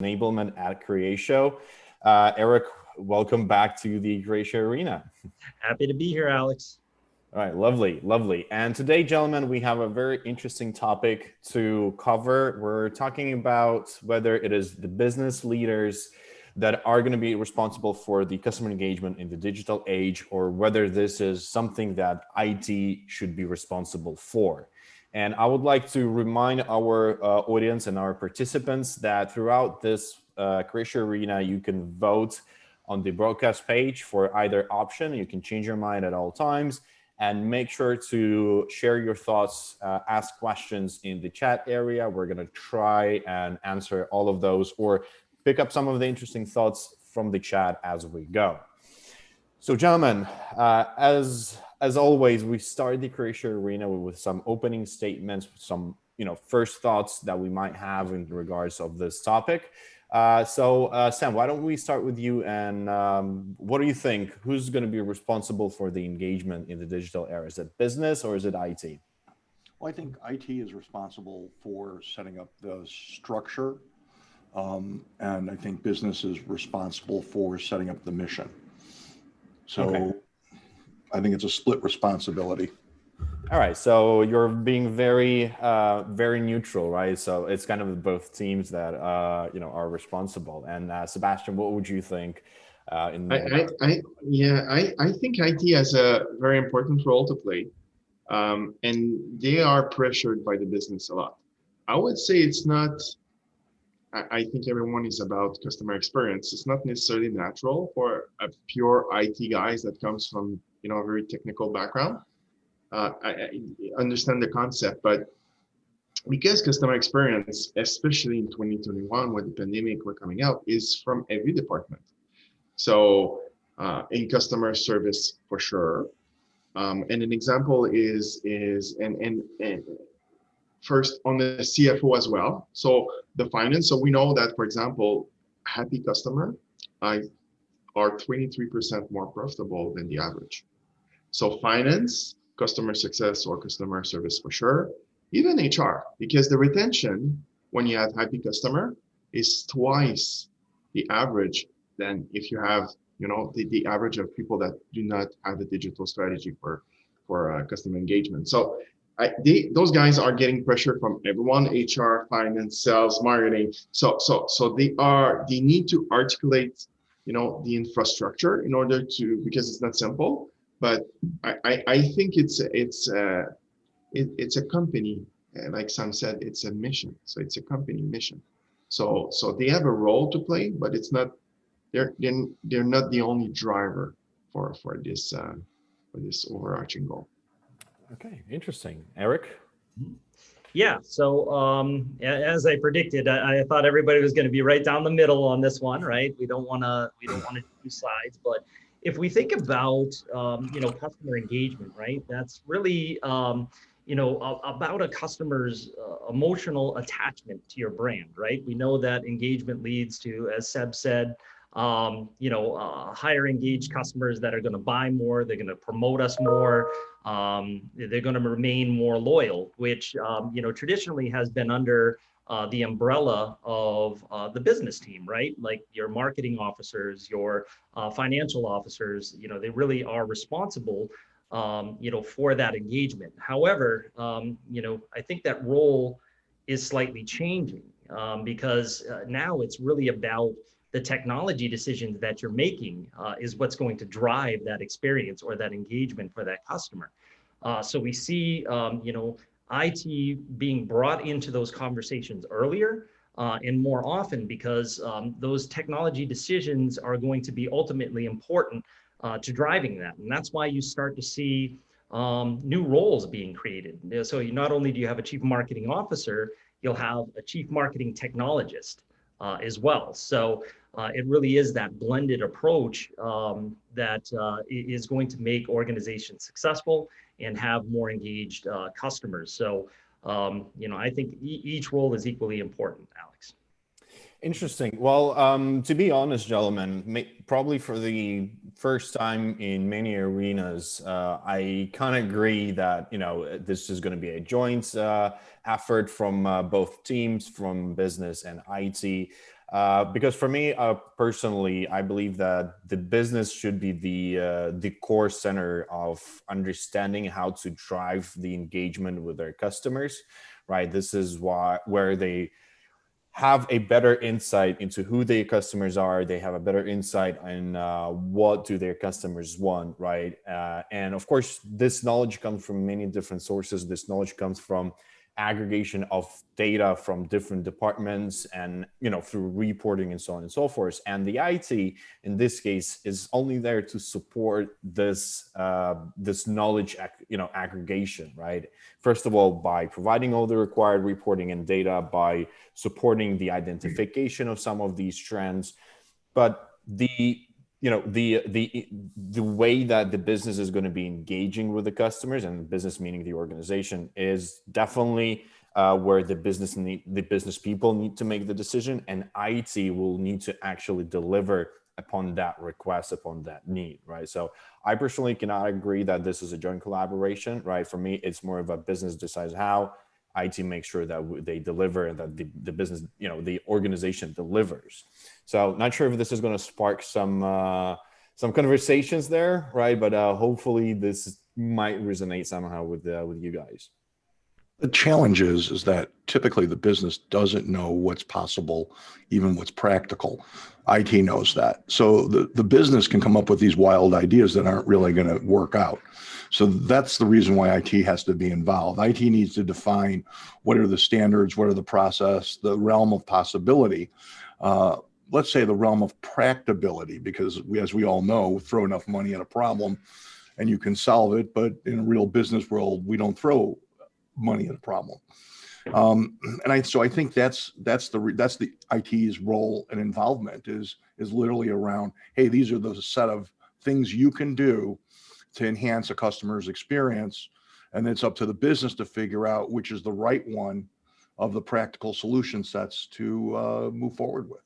enablement at Creatio. Eric, welcome back to the Creatio Arena. Happy to be here, Alex. All right, lovely, lovely. And today, gentlemen, we have a very interesting topic to cover. We're talking about whether it is the business leaders that are going to be responsible for the customer engagement in the digital age, or whether this is something that IT should be responsible for. And I would like to remind our audience and our participants that throughout this Creatio Arena, you can vote on the broadcast page for either option. You can change your mind at all times, and make sure to share your thoughts, ask questions in the chat area. We're going to try and answer all of those or pick up some of the interesting thoughts from the chat as we go. So, gentlemen, as always, we start the Creatio Arena with some opening statements, some first thoughts that we might have in regards of this topic. Sam, why don't we start with you? And what do you think? Who's going to be responsible for the engagement in the digital era? Is it business or is it IT? Well, I think IT is responsible for setting up the structure, and I think business is responsible for setting up the mission. So okay. I think it's a split responsibility. All right, so you're being very, very neutral, right? So it's kind of both teams that are responsible. And Sebastian, what would you think? I think IT has a very important role to play, and they are pressured by the business a lot. I would say it's not. I think everyone is about customer experience. It's not necessarily natural for a pure IT guys that comes from a very technical background. I understand the concept, but because customer experience, especially in 2021 when the pandemic were coming out, is from every department. So in customer service for sure. And an example is first on the CFO as well. So the finance. So we know that, for example, happy customer are 23% more profitable than the average. So finance, customer success or customer service for sure, even HR, because the retention when you have happy customer is twice the average than if you have, the average of people that do not have a digital strategy for customer engagement. So those guys are getting pressure from everyone, HR, finance, sales, marketing. So they need to articulate, the infrastructure in order to, because it's not simple. But I think it's a company, like Sam said, it's a mission. So it's a company mission. So they have a role to play, but it's not they're not the only driver for this overarching goal. Okay, interesting, Eric. Yeah. So as I predicted, I thought everybody was going to be right down the middle on this one, right? We don't want to do sides, but if we think about, customer engagement, right, that's really, about a customer's emotional attachment to your brand, right? We know that engagement leads to, as Seb said, higher engaged customers that are going to buy more, they're going to promote us more, they're going to remain more loyal, which, traditionally has been under the umbrella of the business team, right? Like your marketing officers, your financial officers, they really are responsible, for that engagement. However, I think that role is slightly changing because now it's really about the technology decisions that you're making is what's going to drive that experience or that engagement for that customer. So we see, IT being brought into those conversations earlier and more often because those technology decisions are going to be ultimately important to driving that. And that's why you start to see new roles being created. So not only do you have a chief marketing officer, you'll have a chief marketing technologist as well. So it really is that blended approach that is going to make organizations successful and have more engaged customers. So, I think each role is equally important, Alex. Interesting. Well, to be honest, gentlemen, probably for the first time in many arenas, I kind of agree that, this is going to be a joint effort from both teams, from business and IT. Because for me, personally, I believe that the business should be the core center of understanding how to drive the engagement with their customers, right? This is where they have a better insight into who their customers are. They have a better insight in what do their customers want, right? And of course, this knowledge comes from many different sources. This knowledge comes from aggregation of data from different departments, and through reporting and so on and so forth. And the IT in this case is only there to support this knowledge aggregation, right? First of all, by providing all the required reporting and data, by supporting the identification of some of these trends. But the way that the business is going to be engaging with the customers, and business meaning the organization, is definitely where the business people need to make the decision, and IT will need to actually deliver upon that request, upon that need, right? So I personally cannot agree that this is a joint collaboration, right? For me, it's more of a business decides how, IT makes sure that they deliver, and that the business, the organization delivers. So not sure if this is going to spark some conversations there, right? But hopefully this might resonate somehow with you guys. The challenge is that typically the business doesn't know what's possible, even what's practical. IT knows that. So the business can come up with these wild ideas that aren't really going to work out. So that's the reason why IT has to be involved. IT needs to define what are the standards, what are the process, the realm of possibility. Let's say the realm of practicability, because as we all know, throw enough money at a problem and you can solve it. But in a real business world, we don't throw money at a problem. So I think that's the IT's role and involvement is literally around, hey, these are the set of things you can do to enhance a customer's experience. And it's up to the business to figure out which is the right one of the practical solution sets to move forward with.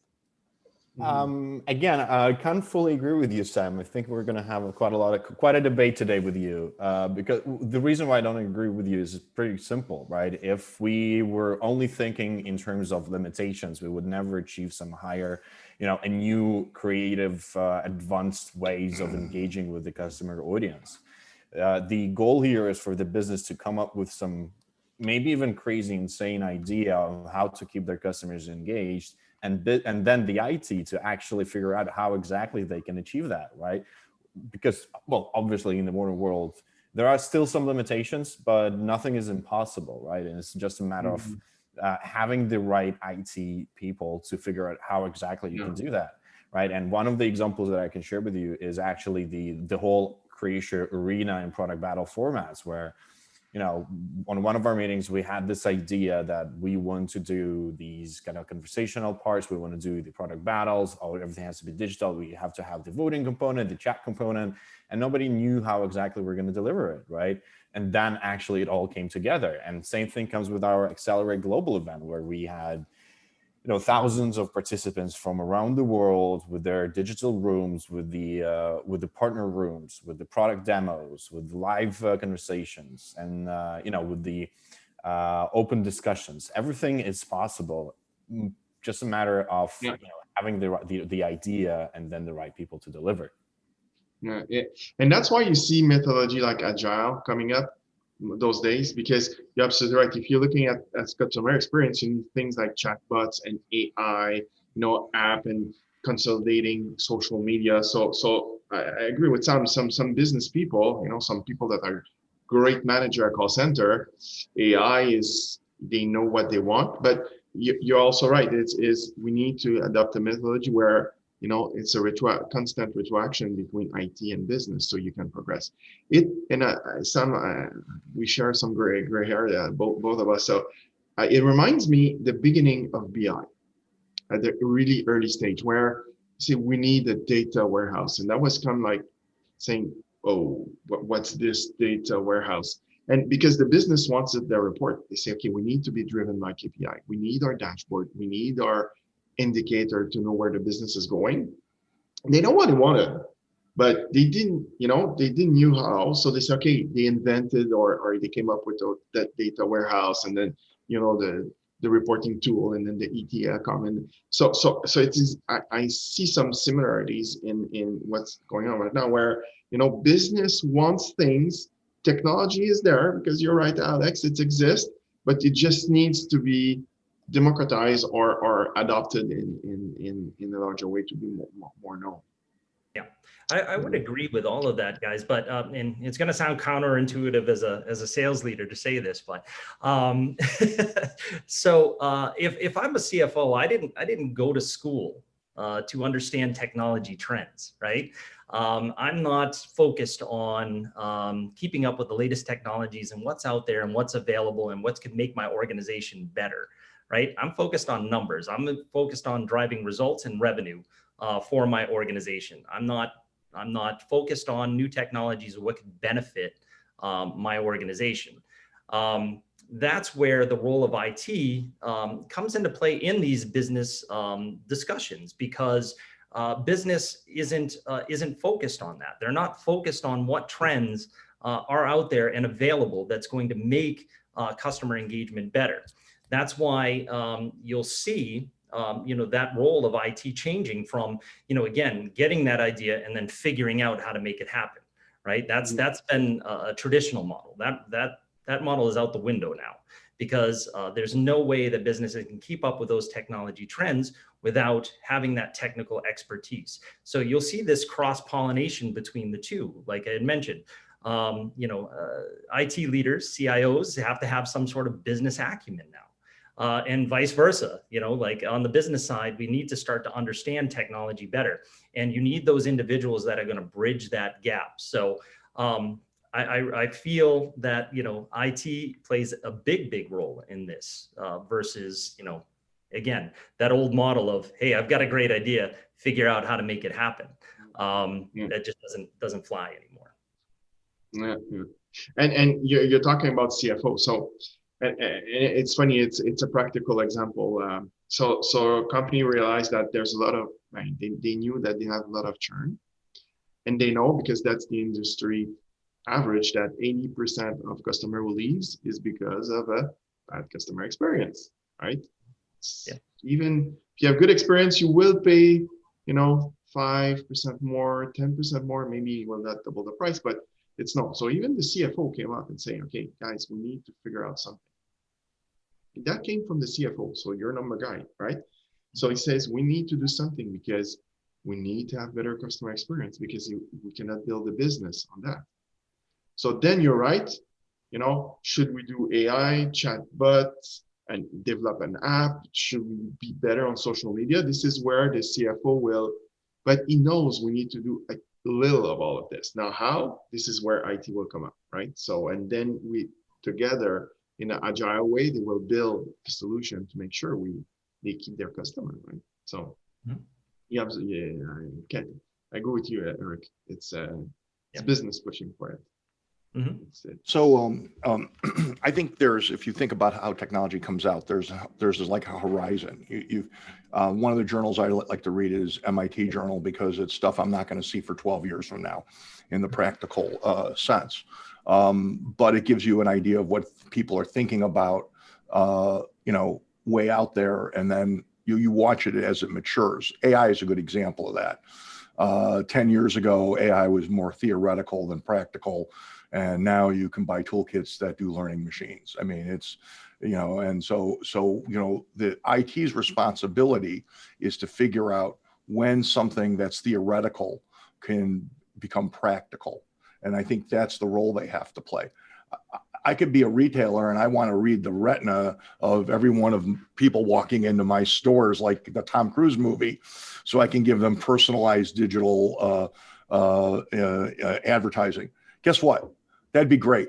Again, I can't fully agree with you, Sam. I think we're going to have quite a debate today with you, because the reason why I don't agree with you is pretty simple, right? If we were only thinking in terms of limitations, we would never achieve some higher, a new creative, advanced ways of engaging with the customer audience. The goal here is for the business to come up with some maybe even crazy, insane idea of how to keep their customers engaged, and then the IT to actually figure out how exactly they can achieve that, right? Because, well, obviously in the modern world, there are still some limitations, but nothing is impossible, right? And it's just a matter of having the right IT people to figure out how exactly you can do that, right? And one of the examples that I can share with you is actually the whole Creatio Arena and product battle formats, where on one of our meetings, we had this idea that we want to do these kind of conversational parts. We want to do the product battles. Everything has to be digital. We have to have the voting component, the chat component, and nobody knew how exactly we're going to deliver it, right? And then actually it all came together. And same thing comes with our Accelerate Global event, where we had thousands of participants from around the world with their digital rooms, with the partner rooms, with the product demos, with live conversations, and with the open discussions. Everything is possible. Just a matter of having the idea and then the right people to deliver. Yeah, and that's why you see methodology like Agile coming up those days, because you're absolutely right. If you're looking at customer experience, you need things like chatbots and AI, app and consolidating social media. So I agree with some business people, some people that are great manager at call center. AI they know what they want, but you're also right. We need to adopt a methodology where it's a constant interaction between IT and business, so you can progress. We share some gray hair, both of us. So it reminds me the beginning of BI at the really early stage, where we need a data warehouse, and that was kind of like saying, "Oh, what's this data warehouse?" And because the business wants their report, they say, "Okay, we need to be driven by KPI. We need our dashboard. We need our indicator to know where the business is going." They know what they wanted, but they didn't knew how. So they said, okay, they invented or they came up with that data warehouse, and then the reporting tool, and then the ETL come. And so it is, I see some similarities in what's going on right now, where, you know, business wants things, technology is there, because you're right, Alex, it exists, but it just needs to be democratized or adopted in a larger way to be more known. Yeah, I would agree with all of that, guys. But and it's going to sound counterintuitive as a sales leader to say this, but so if I'm a CFO, I didn't go to school to understand technology trends, right? I'm not focused on keeping up with the latest technologies and what's out there and what's available and what could make my organization better, right? I'm focused on numbers. I'm focused on driving results and revenue for my organization. I'm not focused on new technologies or what could benefit my organization. That's where the role of IT comes into play in these business discussions, because business isn't focused on that. They're not focused on what trends are out there and available that's going to make customer engagement better. That's why you'll see you know, that role of IT changing from, you know, again, getting that idea and then figuring out how to make it happen, right? That's been a traditional model. That model is out the window now, because there's no way that businesses can keep up with those technology trends without having that technical expertise. So you'll see this cross-pollination between the two, like I had mentioned. You know, IT leaders, CIOs, have to have some sort of business acumen now. And vice versa, you know, like on the business side, we need to start to understand technology better. And you need those individuals that are going to bridge that gap. So I feel that, you know, IT plays a big role in this versus, you know, again, that old model of, hey, I've got a great idea, figure out how to make it happen. That just doesn't fly anymore. Yeah. And you're talking about CFO. So and it's funny, it's a practical example. So a company realized that there's a lot of, right, they knew that they have a lot of churn, and they know, because that's the industry average, that 80% of customer who leaves is because of a bad customer experience, right? Yeah. Even if you have good experience, you will pay, you know, 5% more, 10% more, maybe you will not double the price, but it's not. So even the CFO came up and saying, okay, guys, we need to figure out something. That came from the CFO, so your number guy, right? So he says, we need to do something, because we need to have better customer experience, because we cannot build a business on that. So then you're right, you know, should we do AI, chatbots, and develop an app? Should we be better on social media? This is where the CFO will, but he knows we need to do a little of all of this. Now, how? This is where IT will come up, right? So, and then we together, in an agile way, they will build a solution to make sure they keep their customer, right? So, yeah, I agree with you, Eric. It's business pushing for it. So I think if you think about how technology comes out, there's like a horizon. One of the journals I like to read is MIT Journal, because it's stuff I'm not going to see for 12 years from now in the practical sense. But it gives you an idea of what people are thinking about, you know, way out there. And then you watch it as it matures. AI is a good example of that. 10 years ago, AI was more theoretical than practical. And now you can buy toolkits that do learning machines. I mean, it's, you know, and so, you know, the IT's responsibility is to figure out when something that's theoretical can become practical. And I think that's the role they have to play. I could be a retailer and I want to read the retina of every one of people walking into my stores, like the Tom Cruise movie, so I can give them personalized digital advertising. Guess what? That'd be great,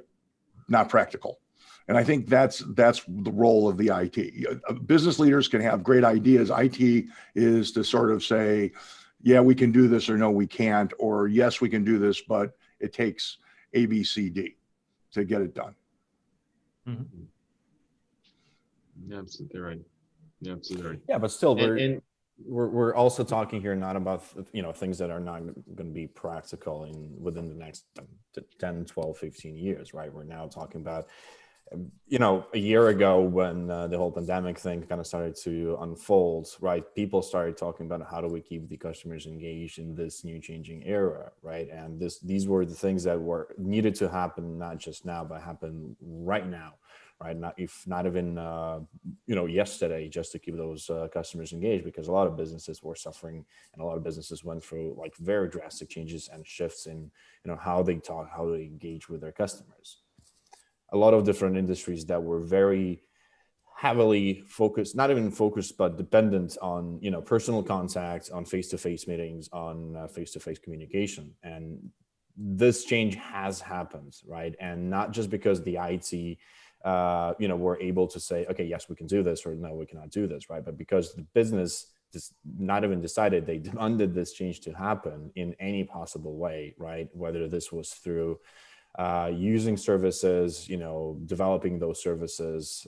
not practical. And I think that's the role of the IT. Business leaders can have great ideas. IT is to sort of say, yeah, we can do this, or no, we can't, or yes, we can do this, but it takes A, B, C, D to get it done. Yeah, absolutely right. Yeah, absolutely right. Yeah, but still, we're also talking here not about, you know, things that are not going to be practical within the next 10, 12, 15 years, right? We're now talking about you know, a year ago when the whole pandemic thing kind of started to unfold, right? People started talking about how do we keep the customers engaged in this new changing era, right? And these were the things that were needed to happen, not just now, but happen right now, right? Not if not even you know, yesterday, just to keep those customers engaged, because a lot of businesses were suffering, and a lot of businesses went through like very drastic changes and shifts in, you know, how they talk, how they engage with their customers. A lot of different industries that were very heavily focused, not even focused, but dependent on, you know, personal contact, on face-to-face meetings, on face-to-face communication. And this change has happened, right? And not just because the IT, you know, were able to say, okay, yes, we can do this, or no, we cannot do this, right? But because the business just not even decided, they demanded this change to happen in any possible way, right? Whether this was through using services, you know, developing those services,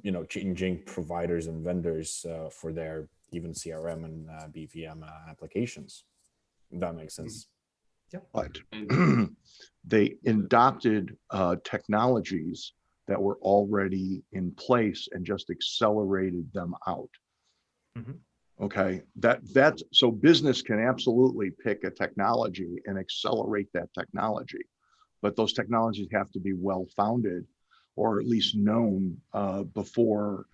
you know, changing providers and vendors for their even CRM and BVM applications. If that makes sense. Yeah. But they adopted technologies that were already in place and just accelerated them out. Okay, that's so business can absolutely pick a technology and accelerate that technology, but those technologies have to be well-founded or at least known before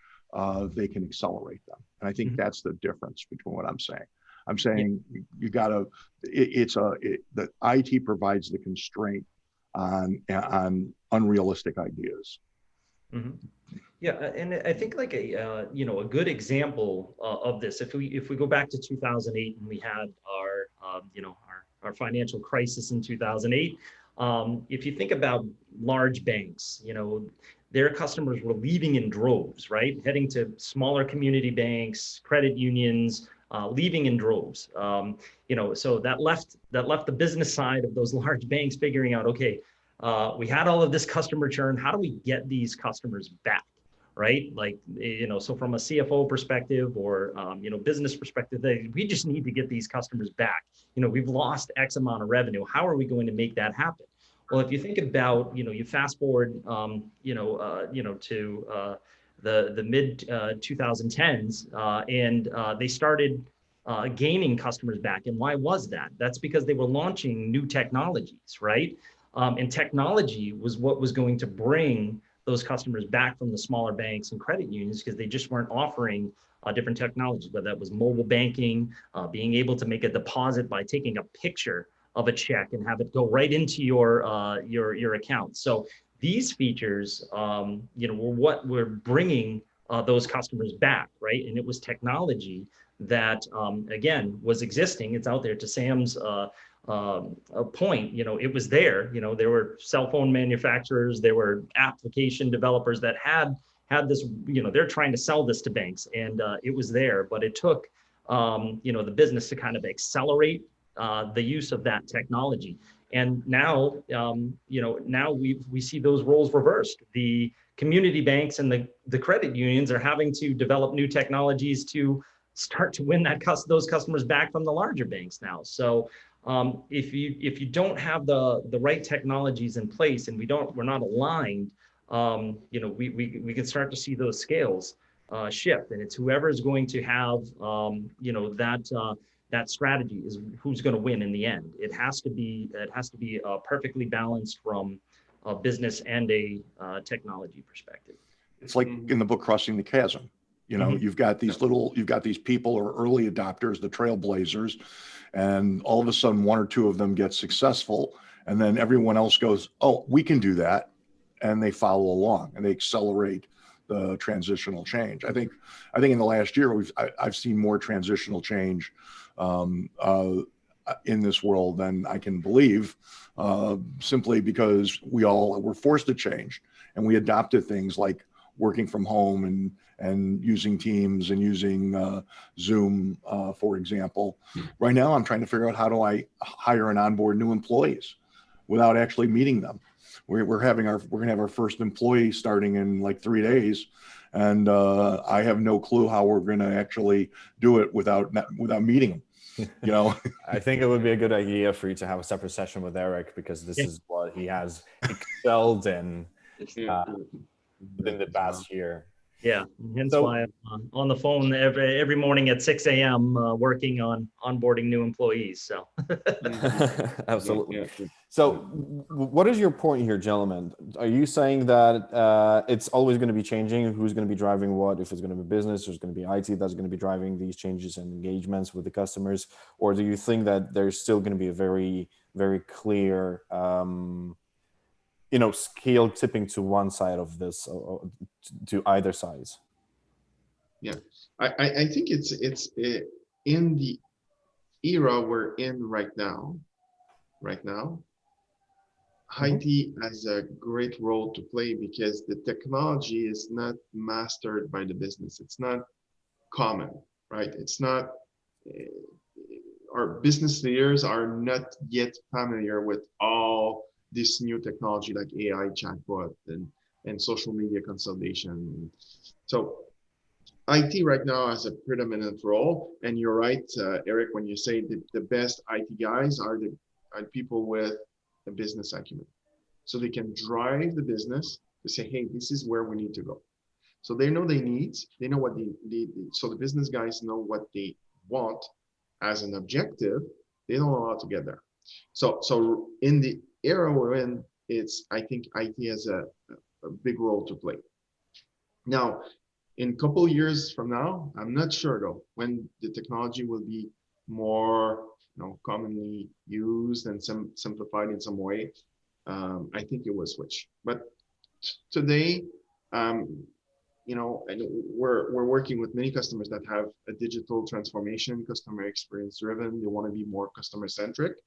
they can accelerate them. And I think that's the difference between what I'm saying. I'm saying you gotta, the IT provides the constraint on unrealistic ideas. Yeah, and I think like a you know, a good example of this, if we go back to 2008 and we had our you know, our financial crisis in 2008, if you think about large banks, you know, their customers were leaving in droves, right? Heading to smaller community banks, credit unions, leaving in droves. You know, so that left the business side of those large banks figuring out, okay, we had all of this customer churn. How do we get these customers back? Right? Like, you know, so from a CFO perspective or, you know, business perspective, we just need to get these customers back. You know, we've lost X amount of revenue. How are we going to make that happen? Well, if you think about, you know, you fast forward, you know, to the mid 2010s, and they started gaining customers back. And why was that? That's because they were launching new technologies, right? And technology was what was going to bring those customers back from the smaller banks and credit unions, because they just weren't offering different technologies, whether that was mobile banking, being able to make a deposit by taking a picture of a check and have it go right into your account. So these features, you know, were what were bringing those customers back, right? And it was technology that, again, was existing. It's out there. To Sam's a point, you know, it was there. You know, there were cell phone manufacturers, there were application developers that had this, you know, they're trying to sell this to banks, and it was there, but it took, you know, the business to kind of accelerate the use of that technology. And now, you know, now we see those roles reversed. The community banks and the credit unions are having to develop new technologies to start to win those customers back from the larger banks now. So if you don't have the right technologies in place, and we're not aligned, you know, we can start to see those scales shift, and it's whoever is going to have you know, that strategy is who's going to win in the end. It has to be perfectly balanced from a business and a technology perspective. It's like in the book Crossing the Chasm. You know, you've got these people or early adopters, the trailblazers, and all of a sudden one or two of them get successful, and then everyone else goes, oh, we can do that, and they follow along and they accelerate the transitional change. I think in the last year I've seen more transitional change in this world than I can believe, simply because we all were forced to change, and we adopted things like working from home and using Teams and using Zoom, for example. Right now, I'm trying to figure out how do I hire and onboard new employees without actually meeting them. We're going to have our first employee starting in like 3 days, and I have no clue how we're going to actually do it without meeting them. You know, I think it would be a good idea for you to have a separate session with Eric, because this is what he has excelled in. within the past year. Yeah, hence So- why I'm on the phone every morning at 6 a.m. Working on onboarding new employees. So Absolutely. Yeah. So, what is your point here, gentlemen? Are you saying that it's always going to be changing? Who's going to be driving what? If it's going to be business, there's going to be IT that's going to be driving these changes and engagements with the customers, or do you think that there's still going to be a very, very clear, scale tipping to one side of this, or to either sides? Yeah, I think it's in the era we're in right now. IT has a great role to play because the technology is not mastered by the business. It's not common, right? It's not, our business leaders are not yet familiar with all this new technology like AI, chatbot, and social media consolidation. So IT right now has a predominant role, and you're right, Eric, when you say that the best IT guys are people with a business acumen. So they can drive the business to say, hey, this is where we need to go. So they know they know what they need. So the business guys know what they want as an objective. They don't know how to get there. So in the era we're in, I think IT has a big role to play. Now, in a couple of years from now, I'm not sure though, when the technology will be more commonly used and simplified in some way. I think it will switch. But today, and we're working with many customers that have a digital transformation, customer experience driven. They want to be more customer centric.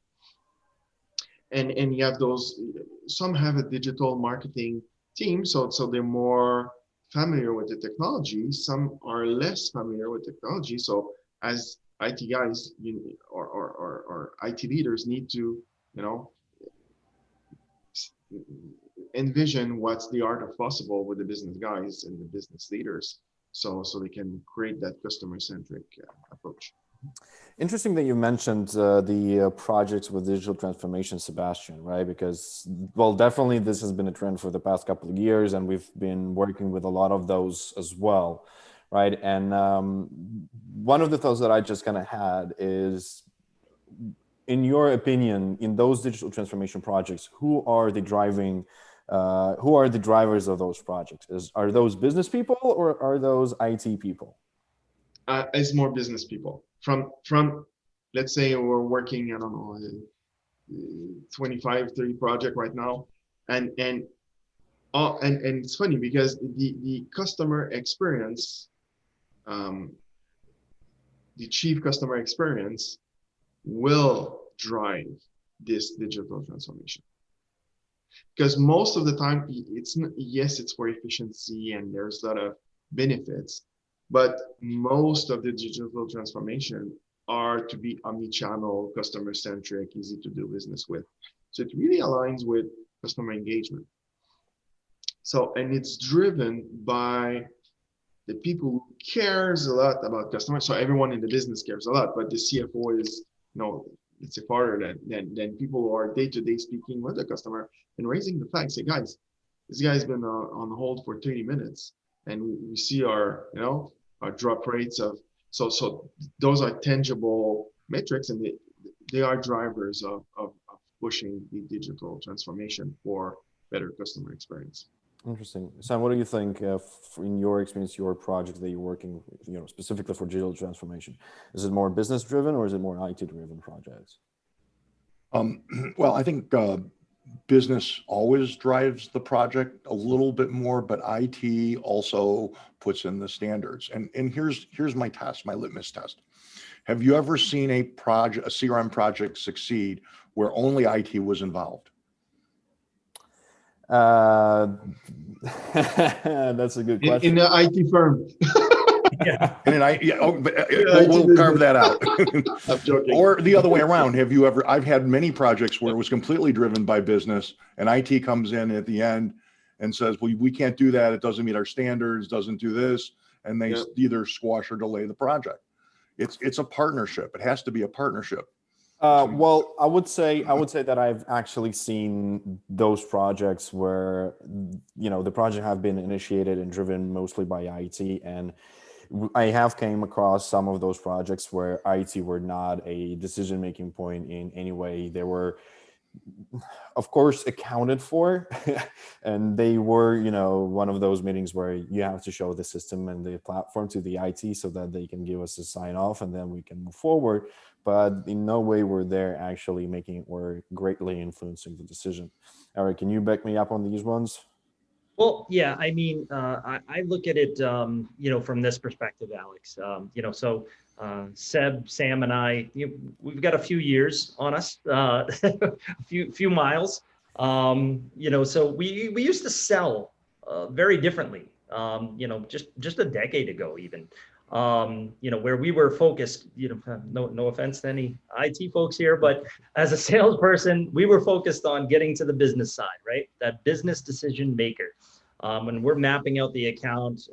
And you have those, some have a digital marketing team, so they're more familiar with the technology. Some are less familiar with technology. So as IT guys, or IT leaders need to, envision what's the art of possible with the business guys and the business leaders, so they can create that customer-centric approach. Interesting that you mentioned the projects with digital transformation, Sebastian, right? Because, well, definitely this has been a trend for the past couple of years, and we've been working with a lot of those as well, right? And one of the thoughts that I just kind of had is, in your opinion, in those digital transformation projects, who are the drivers of those projects? Are those business people or are those IT people? It's more business people. From let's say we're working, I don't know, 25, 30 project right now, and it's funny because the customer experience, the chief customer experience will drive this digital transformation. Because most of the time, it's for efficiency and there's a lot of benefits, but most of the digital transformation are to be omni-channel, customer-centric, easy to do business with. So it really aligns with customer engagement. So, and it's driven by the people who cares a lot about customers. So everyone in the business cares a lot, but the CFO is, it's a farther than people who are day-to-day speaking with the customer and raising the flag, say, guys, this guy's been on hold for 30 minutes, and we see our drop rates of, so those are tangible metrics, and they are drivers of pushing the digital transformation for better customer experience. Interesting. Sam, what do you think, in your experience, your project that you're working, specifically for digital transformation? Is it more business driven or is it more IT driven projects? Well, I think business always drives the project a little bit more, but IT also puts in the standards. And here's my test, my litmus test. Have you ever seen a CRM project succeed where only IT was involved? That's a good question. In the IT firm. yeah. We'll carve that out. I'm joking. Or the other way around. I've had many projects where it was completely driven by business, and IT comes in at the end and says, well, we can't do that. It doesn't meet our standards, doesn't do this. And they either squash or delay the project. It's a partnership. It has to be a partnership. Well, I would say that I've actually seen those projects where the project have been initiated and driven mostly by IT, and I have came across some of those projects where IT were not a decision making point in any way. They were, of course, accounted for, and they were, one of those meetings where you have to show the system and the platform to the IT so that they can give us a sign off and then we can move forward. But in no way were they actually making or greatly influencing the decision. Eric, can you back me up on these ones? Well, yeah, I mean, I look at it, from this perspective, Alex. So Seb, Sam, and I, we've got a few years on us, a few miles. So we used to sell very differently. Just a decade ago, even. Where we were focused. No offense to any IT folks here, but as a salesperson, we were focused on getting to the business side, right? That business decision maker. When we're mapping out the account,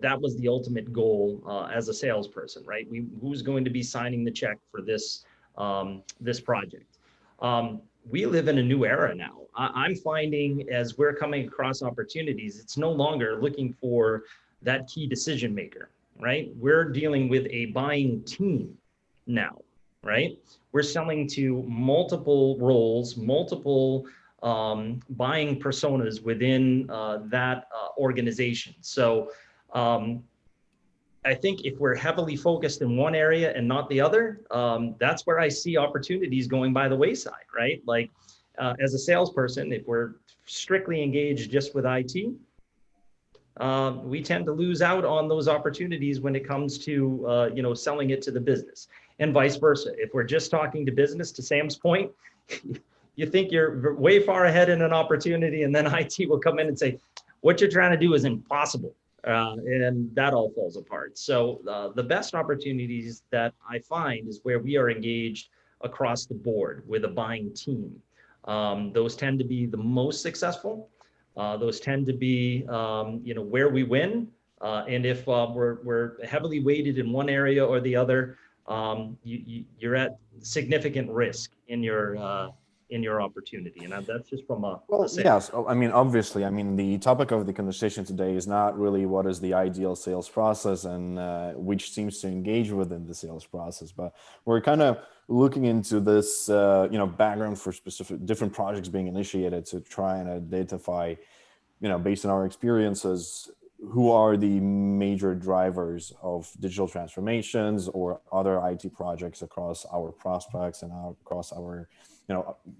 that was the ultimate goal as a salesperson, right? Who's going to be signing the check for this project? We live in a new era now. I'm finding as we're coming across opportunities, it's no longer looking for that key decision maker, right? We're dealing with a buying team now, right? We're selling to multiple roles, multiple buying personas within that organization. So I think if we're heavily focused in one area and not the other, that's where I see opportunities going by the wayside, right? Like as a salesperson, if we're strictly engaged just with IT, we tend to lose out on those opportunities when it comes to selling it to the business, and vice versa. If we're just talking to business, to Sam's point, you think you're way far ahead in an opportunity, and then IT will come in and say, what you're trying to do is impossible. And that all falls apart. So the best opportunities that I find is where we are engaged across the board with a buying team. Those tend to be the most successful. Those tend to be, where we win. And if we're heavily weighted in one area or the other, you're at significant risk in your opportunity. And that's just from a Well, sales. yes. I mean, obviously, I mean, the topic of the conversation today is not really what is the ideal sales process and which teams to engage within the sales process, but we're kind of looking into this, background for specific different projects being initiated to try and identify, based on our experiences, who are the major drivers of digital transformations or other IT projects across our prospects and across our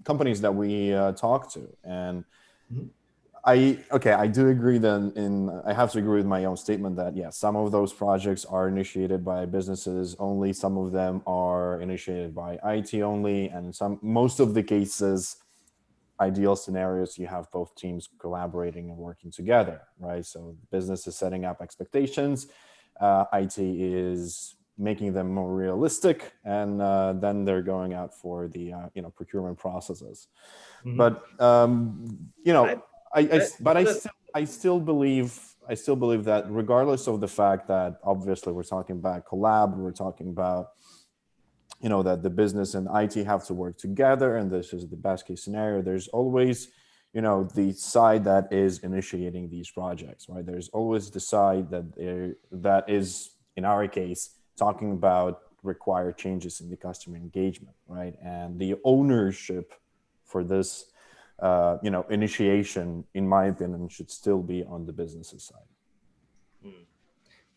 companies that we talk to. And Mhm. I do agree then I have to agree with my own statement that yes, some of those projects are initiated by businesses only, some of them are initiated by IT only, and most of the cases, ideal scenarios, you have both teams collaborating and working together, right? So business is setting up expectations, IT is making them more realistic, and then they're going out for the procurement processes. Mhm. But I, I, but the- I still believe that regardless of the fact that obviously we're talking about collab, we're talking about that the business and IT have to work together, and this is the best case scenario. There's always the side that is initiating these projects, right? There's always the side that is, in our case, talking about required changes in the customer engagement, right? And the ownership for this initiation, in my opinion, should still be on the business's side.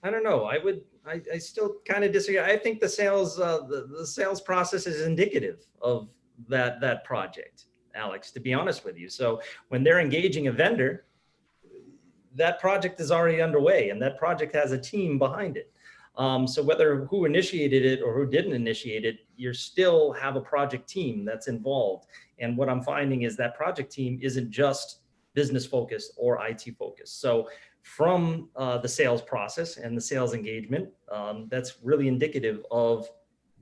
I don't know. I still kind of disagree. I think the sales process is indicative of that project, Alex, to be honest with you. So when they're engaging a vendor, that project is already underway and that project has a team behind it. So whether who initiated it or who didn't initiate it, you still have a project team that's involved. And what I'm finding is that project team isn't just business focused or IT focused. So from the sales process and the sales engagement, that's really indicative of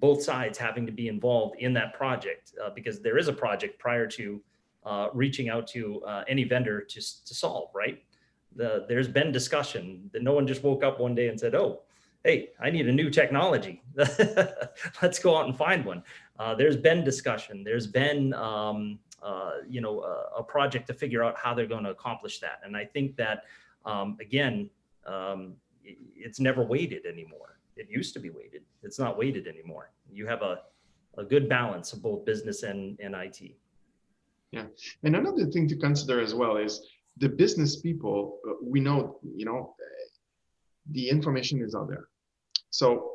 both sides having to be involved in that project because there is a project prior to reaching out to any vendor to solve, right? There's been discussion that no one just woke up one day and said, oh, hey, I need a new technology. Let's go out and find one. There's been discussion. There's been, a project to figure out how they're going to accomplish that. And I think that, again, it's never weighted anymore. It used to be weighted. It's not weighted anymore. You have a good balance of both business and IT. Yeah. And another thing to consider as well is the business people, we know, the information is out there. So,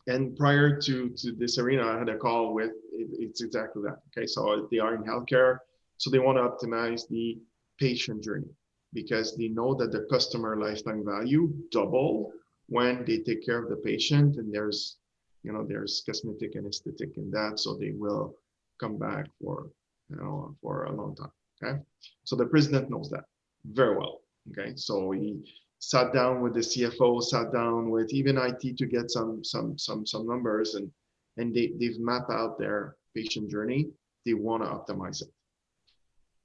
and prior to this arena, I had a call with, it's exactly that. Okay. So they are in healthcare. So they want to optimize the patient journey because they know that the customer lifetime value double when they take care of the patient, and there's cosmetic and aesthetic in that. So they will come back for a long time. Okay. So the president knows that very well. Okay. So he sat down with the CFO, sat down with even IT to get some numbers, and they've mapped out their patient journey. They want to optimize it.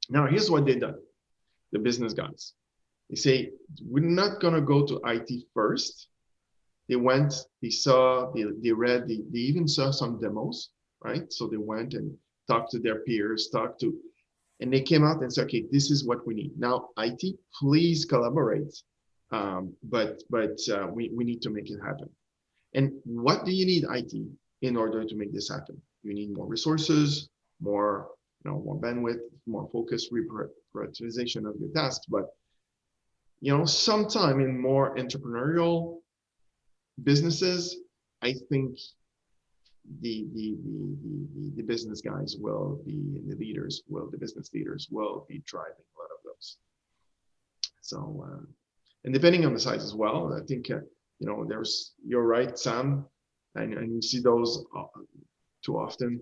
Now, here's what they've done. The business guys, they say, we're not going to go to IT first. They went, they saw, they read, they even saw some demos, right? So they went and talked to their peers, and they came out and said, okay, this is what we need. Now, IT, please collaborate. But we need to make it happen. And what do you need IT in order to make this happen? You need more resources, more bandwidth, more focus, prioritization of your tasks. But sometime in more entrepreneurial businesses, I think the business guys will be, the business leaders will be driving a lot of those. So. And depending on the size as well, I think, you're right, Sam, and you see those too often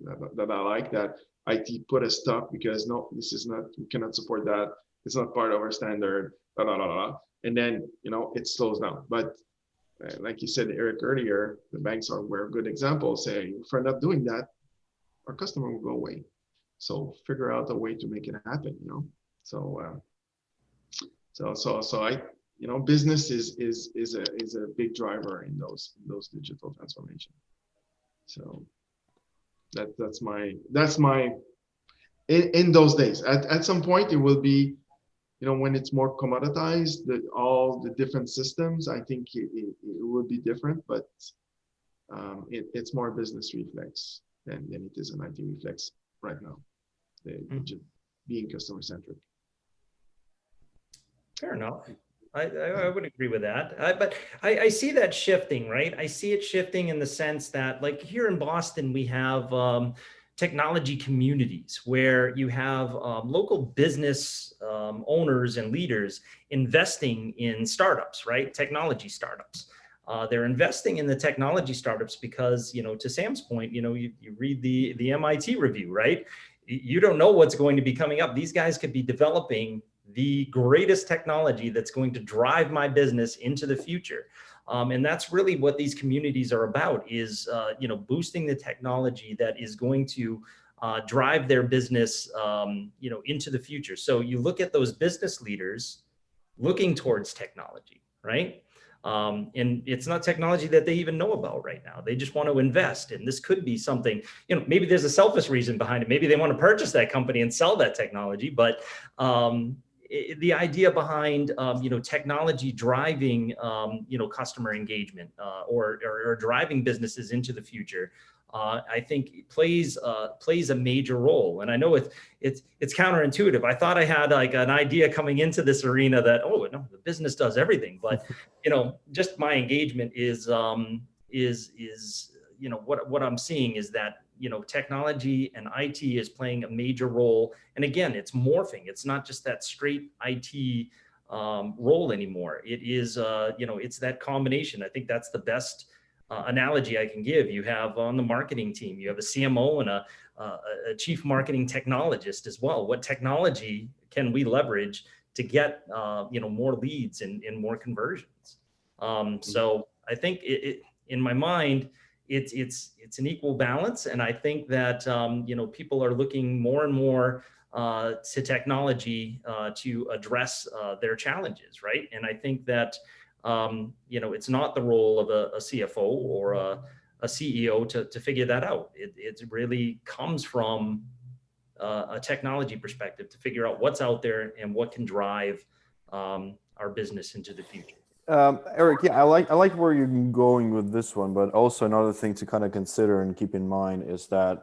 that I like that IT put a stop because no, this is not, we cannot support that. It's not part of our standard, blah, blah, blah, blah. And then, it slows down. But like you said, Eric, earlier, the banks were a good example, saying, if we're not doing that, our customer will go away. So figure out a way to make it happen, So I, business is a big driver in those digital transformation. So that's my in those days. At some point it will be, when it's more commoditized, all the different systems, I think it will be different, but it's more business reflex than it is an IT reflex right now. Being customer centric. Fair enough. I would agree with that. But I see that shifting, right? I see it shifting in the sense that, like here in Boston, we have technology communities where you have local business owners and leaders investing in startups, right? Technology startups. They're investing in the technology startups because, to Sam's point, you read the MIT review, right? You don't know what's going to be coming up. These guys could be developing the greatest technology that's going to drive my business into the future. And that's really what these communities are about, is boosting the technology that is going to drive their business into the future. So you look at those business leaders looking towards technology, right? And it's not technology that they even know about right now. They just want to invest. And this could be something, maybe there's a selfish reason behind it. Maybe they want to purchase that company and sell that technology. But the idea behind, technology driving, customer engagement or driving businesses into the future, I think plays a major role. And I know it's counterintuitive. I thought I had like an idea coming into this arena that, oh no, the business does everything, but just my engagement is what I'm seeing is that technology and IT is playing a major role. And again, it's morphing. It's not just that straight IT role anymore. It is it's that combination. I think that's the best analogy I can give. You have on the marketing team, you have a CMO and a chief marketing technologist as well. What technology can we leverage to get more leads and more conversions? So I think in my mind, it's an equal balance, and I think that people are looking more and more to technology to address their challenges, right? And I think that It's not the role of a CFO or a CEO to figure that out. It really comes from a technology perspective to figure out what's out there and what can drive our business into the future. Eric, yeah, I like where you're going with this one, but also another thing to kind of consider and keep in mind is that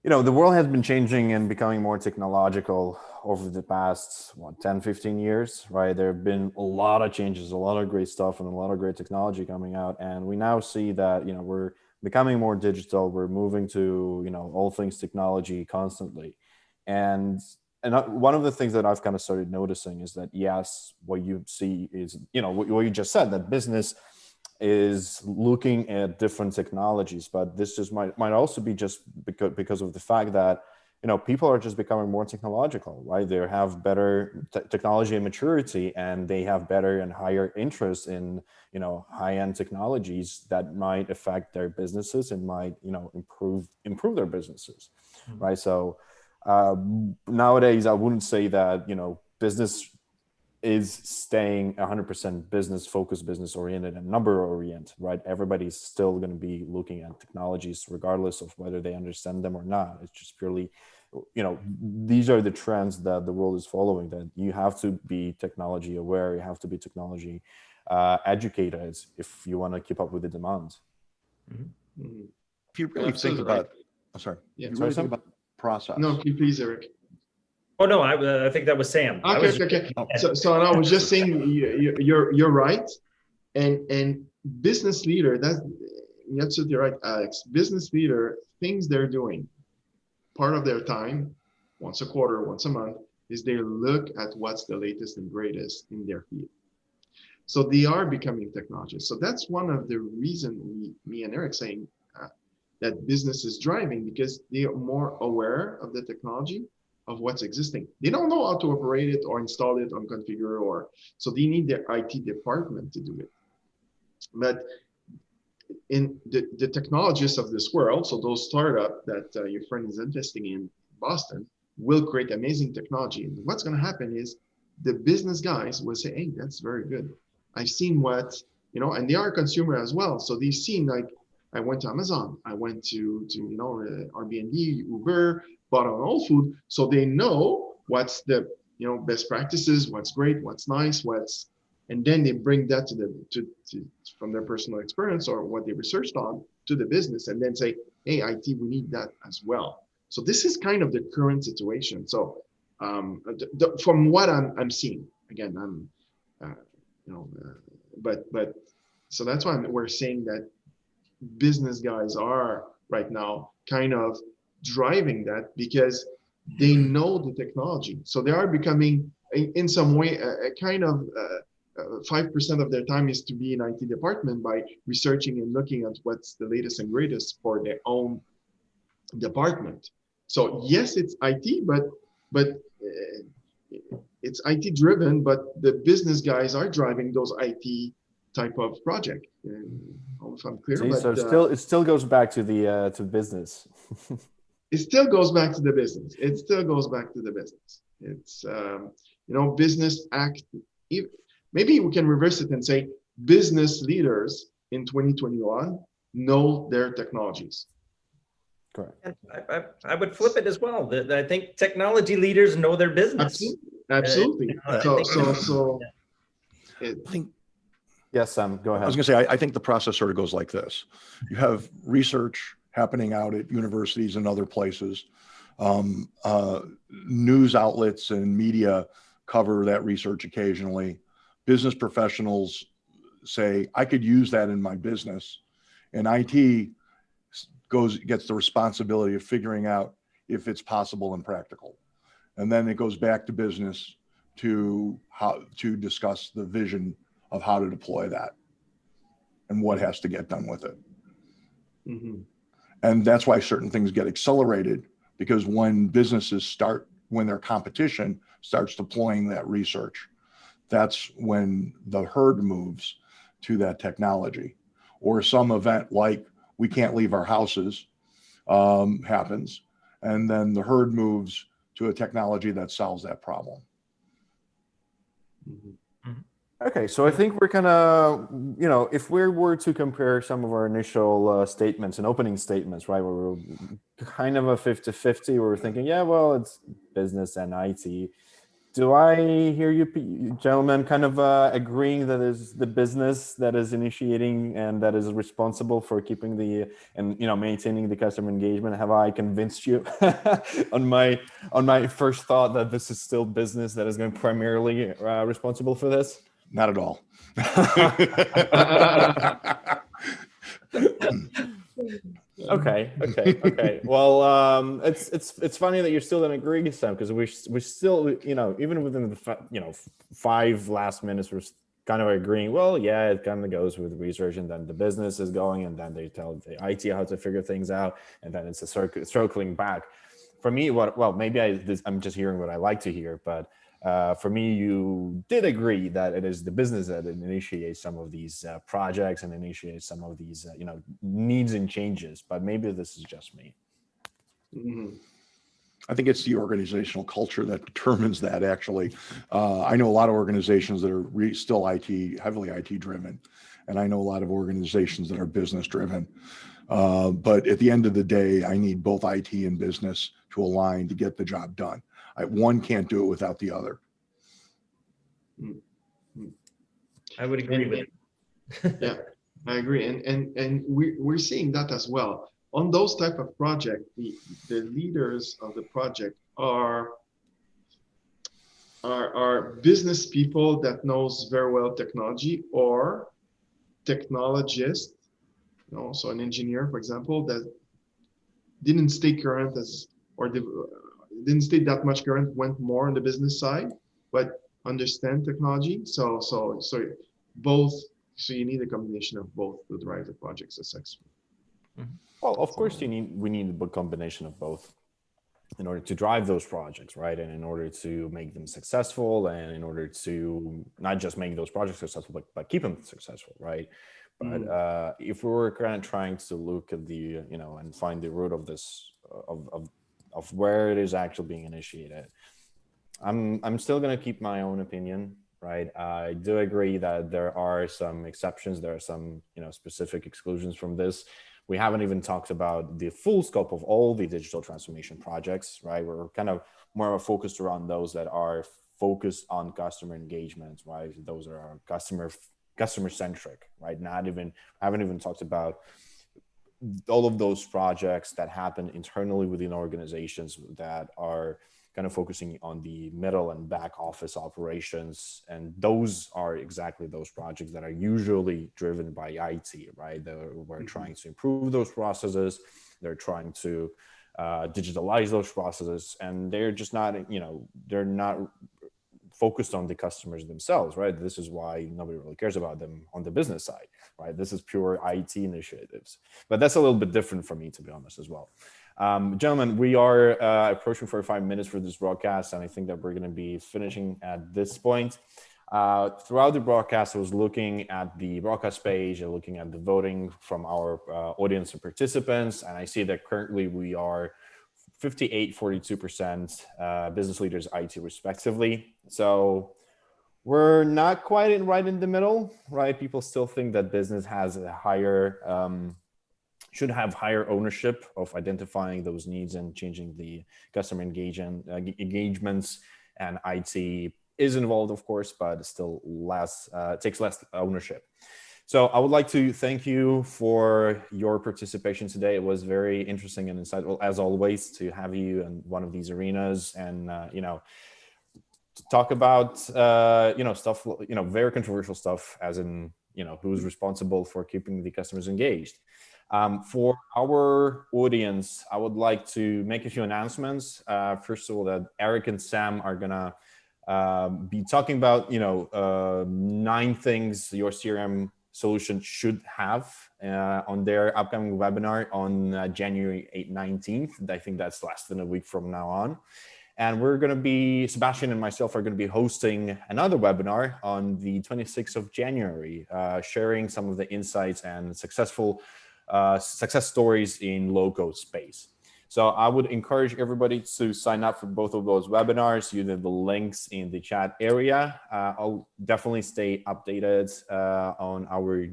the world has been changing and becoming more technological over the past 10, 15 years, right? There have been a lot of changes, a lot of great stuff, and a lot of great technology coming out, and we now see that we're becoming more digital. We're moving to all things technology constantly, and one of the things that I've kind of started noticing is that, yes, what you see is, what you just said, that business is looking at different technologies, but this just might also be just because of the fact that, people are just becoming more technological, right? They have better technology and maturity, and they have better and higher interest in, high-end technologies that might affect their businesses and might, improve their businesses, right? So, nowadays, I wouldn't say that, business is staying 100% business focused, business oriented, and number oriented, right? Everybody's still going to be looking at technologies regardless of whether they understand them or not. It's just purely, these are the trends that the world is following, that you have to be technology aware, you have to be technology educated if you want to keep up with the demand. If you really think about, I'm sorry, Yeah. if you really think about process. No, please, Eric. Oh no, I think that was Sam. Okay. So I was just saying you're right, and business leader, you're absolutely right, Alex. Business leader, things they're doing, part of their time, once a quarter, once a month, is they look at what's the latest and greatest in their field. So they are becoming technologists. So that's one of the reasons me and Eric saying that business is driving, because they are more aware of the technology, of what's existing. They don't know how to operate it or install it or configure, so they need their IT department to do it. But in the technologists of this world, so those startups that your friend is investing in Boston, will create amazing technology. And what's going to happen is the business guys will say, hey, that's very good. I've seen what, and they are a consumer as well. So they've seen, like, I went to Amazon, I went to Airbnb, Uber, bought on Whole Food. So they know what's the, best practices, what's great, what's nice, and then they bring that to from their personal experience or what they researched on to the business, and then say, hey, IT, we need that as well. So this is kind of the current situation. So from what I'm seeing, again, but so that's why we're saying that business guys are right now kind of driving that, because they know the technology. So they are becoming, in some way, a kind of 5% of their time is to be in IT department by researching and looking at what's the latest and greatest for their own department. So yes, it's IT, but it's IT driven, but the business guys are driving those IT type of project. I don't know if I'm clear. See, but, so it still goes back to the to business. It still goes back to the business. It still goes back to the business. It's business act. Maybe we can reverse it and say business leaders in 2021 know their technologies. Correct. And I would flip it as well. That I think technology leaders know their business. Absolutely. I think. Yes, Sam, go ahead. I was going to say, I think the process sort of goes like this. You have research happening out at universities and other places. News outlets and media cover that research occasionally. Business professionals say, I could use that in my business. And IT gets the responsibility of figuring out if it's possible and practical. And then it goes back to business to discuss the vision of how to deploy that and what has to get done with it. Mm-hmm. And that's why certain things get accelerated, because when their competition starts deploying that research, that's when the herd moves to that technology. Or some event like we can't leave our houses happens, and then the herd moves to a technology that solves that problem. Mm-hmm. Okay, so I think we're kind of, if we were to compare some of our initial statements and opening statements, right, where we were kind of a 50-50, we were thinking, yeah, well, it's business and IT. Do I hear you, gentlemen, kind of agreeing that is the business that is initiating and that is responsible for keeping maintaining the customer engagement? Have I convinced you on my first thought that this is still business that is going to primarily responsible for this? Not at all. Okay. Well, it's funny that you're still in agreement, Sam, because we're still, even within the 5 last minutes, we're kind of agreeing. Well, yeah, it kind of goes with research, and then the business is going, and then they tell the IT how to figure things out, and then it's a circling back. For me, maybe I'm just hearing what I like to hear, but for me, you did agree that it is the business that initiates some of these projects and initiates some of these, needs and changes. But maybe this is just me. Mhm. I think it's the organizational culture that determines that, actually. I know a lot of organizations that are still heavily IT driven, and I know a lot of organizations that are business driven. But at the end of the day, I need both IT and business to align to get the job done. One can't do it without the other. I would agree with you. Yeah, I agree, and we're seeing that as well. On those type of project, the leaders of the project are business people that knows very well technology, or technologists, so an engineer, for example, that didn't stay current didn't stay that much current, went more on the business side, but understand technology. So both. So you need a combination of both to drive the project successful. Well, of course, we need a combination of both in order to drive those projects, right? And in order to make them successful, and in order to not just make those projects successful, but keep them successful, right? But if we were kind of trying to look at the, and find the root of this, of where it is actually being initiated, I'm still going to keep my own opinion, right? I do agree that there are some exceptions. There are some, specific exclusions from this. We haven't even talked about the full scope of all the digital transformation projects, right? We're kind of more focused around those that are focused on customer engagement, right? Those are customer centric, right? Haven't even talked about all of those projects that happen internally within organizations that are kind of focusing on the middle and back office operations. And those are exactly those projects that are usually driven by IT, right? We're trying to improve those processes. They're trying to digitalize those processes, and they're just not, they're not focused on the customers themselves, right? This is why nobody really cares about them on the business side, right? This is pure IT initiatives. But that's a little bit different for me, to be honest, as well. Gentlemen, we are approaching 45 minutes for this broadcast, and I think that we're going to be finishing at this point. Throughout the broadcast, I was looking at the broadcast page and looking at the voting from our audience and participants, and I see that currently we are 58, 42% business leaders, IT respectively. So we're not quite right in the middle, right? People still think that business has a higher, should have higher ownership of identifying those needs and changing the customer engagements, and IT is involved, of course, but still takes less ownership. So I would like to thank you for your participation today. It was very interesting and insightful, as always, to have you in one of these arenas and, to talk about, stuff, very controversial stuff, as in, who's responsible for keeping the customers engaged. For our audience, I would like to make a few announcements. First of all, that Eric and Sam are going to be talking about, 9 things your CRM solution should have on their upcoming webinar on January 19th. I think that's less than a week from now on. And we're going to be, Sebastian and myself are going to be hosting another webinar on the 26th of January, sharing some of the insights and success stories in low-code space. So I would encourage everybody to sign up for both of those webinars using the links in the chat area. I'll definitely stay updated on our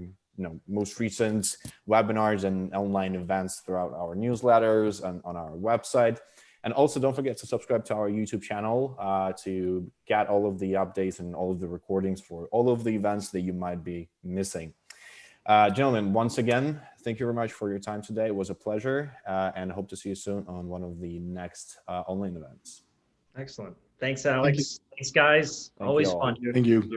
most recent webinars and online events throughout our newsletters and on our website. And also don't forget to subscribe to our YouTube channel to get all of the updates and all of the recordings for all of the events that you might be missing. Gentlemen, once again, thank you very much for your time today. It was a pleasure, and hope to see you soon on one of the next online events. Excellent. Thanks, Alex. Thanks, guys. Thank Always you all. fun. Thank you.